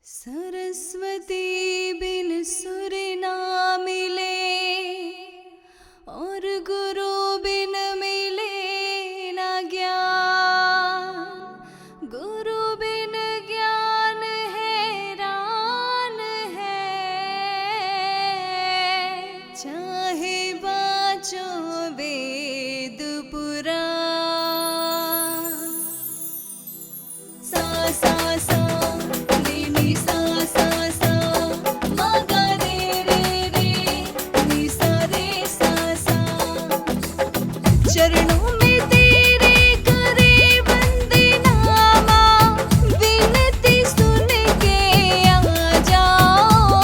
सरस्वती बिन सुर ना मिले और गुरु बिन मिले ना ज्ञान। गुरु बिन ज्ञान हैरान है, चाहे बाँचो वेद पुराण। सा सा सा चरणों में तेरे करे वंदना माँ, विनती सुन के आ जाओ।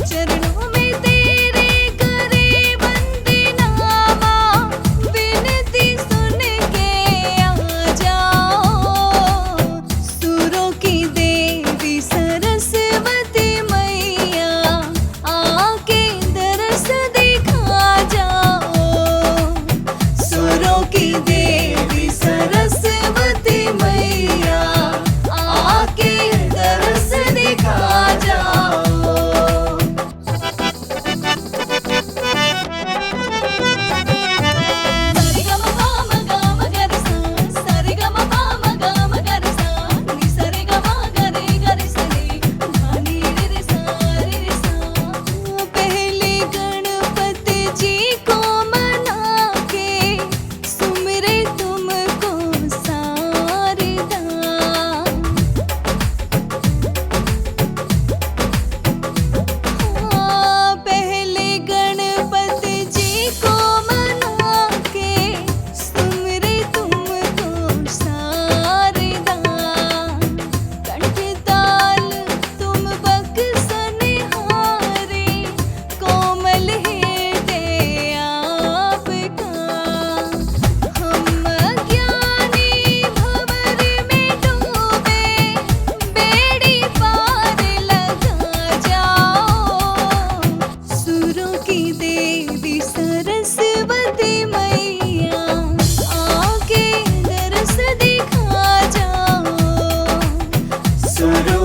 चरणों में तेरे करे वंदना माँ, विनती सुन के आ जाओ। सुरों की देवी सरस्वती मैया, आके दरस दिखा जाओ। सुरों की देवी सरस्वती मैया, आके दरस दिखा जाओ। पहले गणपति जी को मना के सुमिरे तुमको सारदा। पहले गणपति जी को मना के सुमिरे तुमको सारदा। कंठ ताल तुम बक्सनिहारे, कोमल हृदय आपका। हम अज्ञानी भंवर में डूबे, बेड़ी पार लगा जाओ। सुरों की देवी सरस्वती मैया, आके दरस दिखा जाओ। सुरों